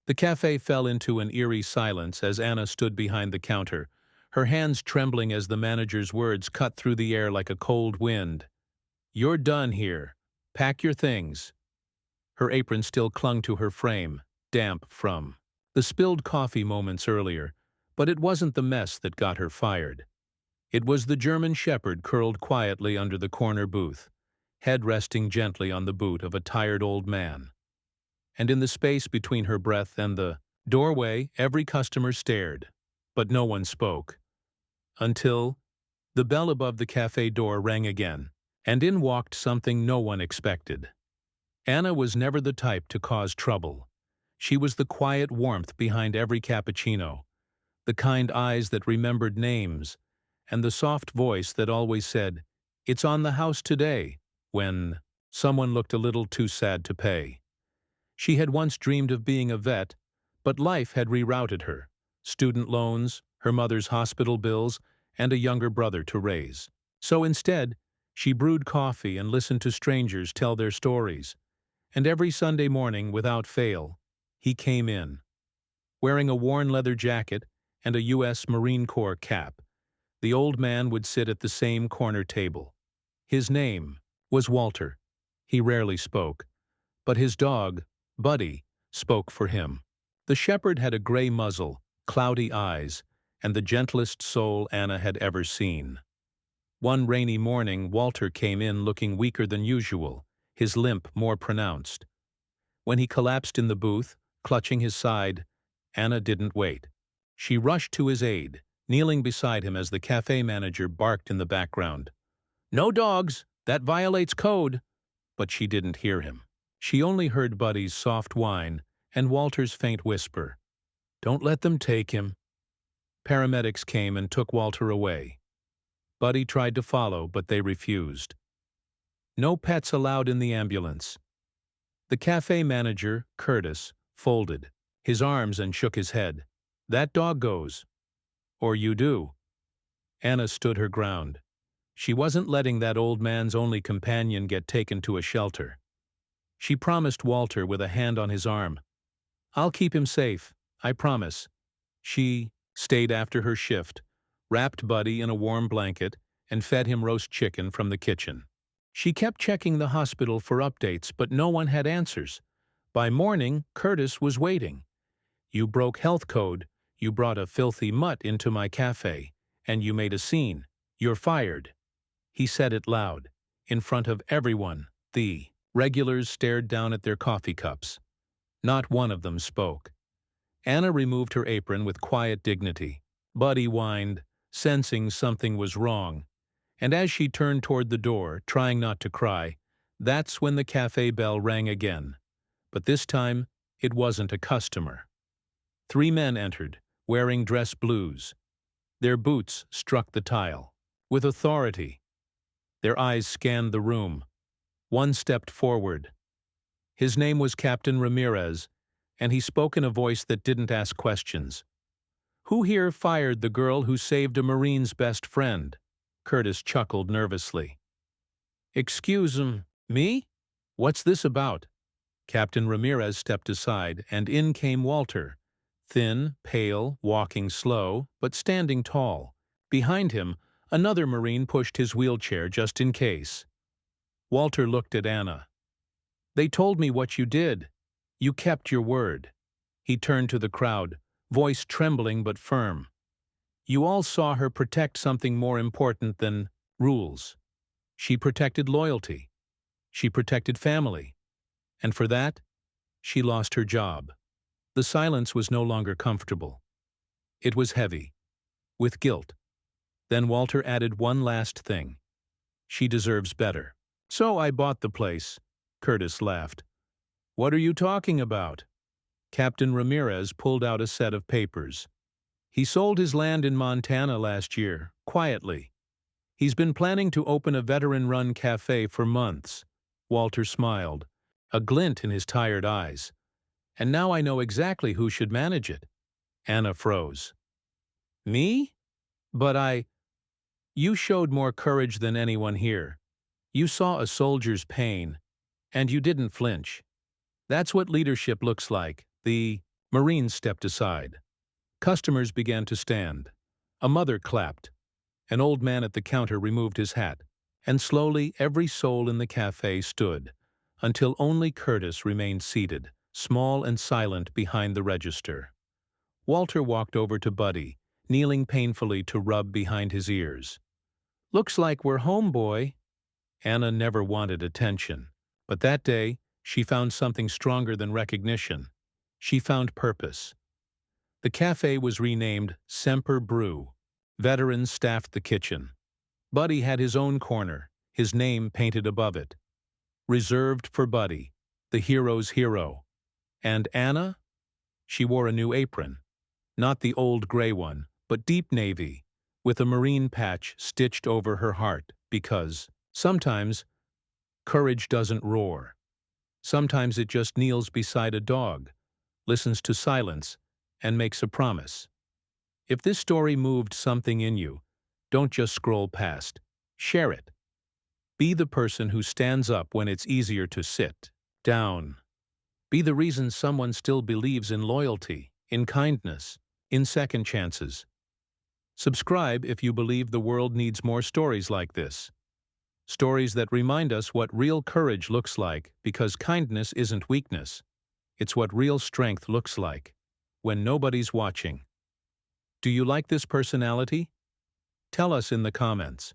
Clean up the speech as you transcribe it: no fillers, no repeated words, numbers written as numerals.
The cafe fell into an eerie silence as Anna stood behind the counter, her hands trembling as the manager's words cut through the air like a cold wind. "You're done here. Pack your things." Her apron still clung to her frame, damp from the spilled coffee moments earlier, but it wasn't the mess that got her fired. It was the German shepherd curled quietly under the corner booth, head resting gently on the boot of a tired old man. And in the space between her breath and the doorway, every customer stared, but no one spoke. Until the bell above the cafe door rang again, and in walked something no one expected. Anna was never the type to cause trouble. She was the quiet warmth behind every cappuccino, the kind eyes that remembered names, and the soft voice that always said, "It's on the house today," when someone looked a little too sad to pay. She had once dreamed of being a vet, but life had rerouted her. Student loans, her mother's hospital bills, and a younger brother to raise. So instead, she brewed coffee and listened to strangers tell their stories. And every Sunday morning, without fail, he came in, wearing a worn leather jacket and a U.S. Marine Corps cap. The old man would sit at the same corner table. His name was Walter. He rarely spoke, but his dog, Buddy, spoke for him. The shepherd had a gray muzzle, cloudy eyes, and the gentlest soul Anna had ever seen. One rainy morning, Walter came in looking weaker than usual, his limp more pronounced. When he collapsed in the booth, clutching his side, Anna didn't wait. She rushed to his aid, kneeling beside him as the cafe manager barked in the background. "No dogs! That violates code!" But she didn't hear him. She only heard Buddy's soft whine and Walter's faint whisper, "Don't let them take him." Paramedics came and took Walter away. Buddy tried to follow, but they refused. No pets allowed in the ambulance. The cafe manager, Curtis, folded his arms and shook his head. "That dog goes. Or you do." Anna stood her ground. She wasn't letting that old man's only companion get taken to a shelter. She promised Walter with a hand on his arm, "I'll keep him safe, I promise." She stayed after her shift, wrapped Buddy in a warm blanket, and fed him roast chicken from the kitchen. She kept checking the hospital for updates, but no one had answers. By morning, Curtis was waiting. "You broke health code, you brought a filthy mutt into my cafe, and you made a scene. You're fired." He said it loud, in front of everyone. The regulars stared down at their coffee cups. Not one of them spoke. Anna removed her apron with quiet dignity. Buddy whined, sensing something was wrong. And as she turned toward the door, trying not to cry, that's when the cafe bell rang again. But this time, it wasn't a customer. 3 men entered, wearing dress blues. Their boots struck the tile. With authority. Their eyes scanned the room. One stepped forward. His name was Captain Ramirez, and he spoke in a voice that didn't ask questions. "Who here fired the girl who saved a Marine's best friend?" Curtis chuckled nervously. "Excuse me? What's this about?" Captain Ramirez stepped aside, and in came Walter. Thin, pale, walking slow, but standing tall. Behind him, another Marine pushed his wheelchair just in case. Walter looked at Anna. "They told me what you did. You kept your word." He turned to the crowd, voice trembling but firm. "You all saw her protect something more important than rules. She protected loyalty. She protected family. And for that, she lost her job." The silence was no longer comfortable. It was heavy, with guilt. Then Walter added one last thing. "She deserves better." "So I bought the place," Curtis laughed. "What are you talking about?" Captain Ramirez pulled out a set of papers. "He sold his land in Montana last year, quietly. He's been planning to open a veteran-run cafe for months." Walter smiled, a glint in his tired eyes. "And now I know exactly who should manage it." Anna froze. "Me? But You showed more courage than anyone here. You saw a soldier's pain, and you didn't flinch. That's what leadership looks like, the Marines stepped aside. Customers began to stand. A mother clapped. An old man at the counter removed his hat. And slowly every soul in the cafe stood, until only Curtis remained seated, small and silent behind the register. Walter walked over to Buddy, kneeling painfully to rub behind his ears. "Looks like we're home, boy." Anna never wanted attention, but that day she found something stronger than recognition. She found purpose. The cafe was renamed Semper Brew. Veterans staffed the kitchen. Buddy had his own corner, his name painted above it. Reserved for Buddy, the hero's hero. And Anna? She wore a new apron. Not the old gray one, but deep navy, with a marine patch stitched over her heart, because sometimes courage doesn't roar. Sometimes it just kneels beside a dog, listens to silence, and makes a promise. If this story moved something in you, don't just scroll past. Share it. Be the person who stands up when it's easier to sit down. Be the reason someone still believes in loyalty, in kindness, in second chances. Subscribe if you believe the world needs more stories like this. Stories that remind us what real courage looks like, because kindness isn't weakness. It's what real strength looks like, when nobody's watching. Do you like this personality? Tell us in the comments.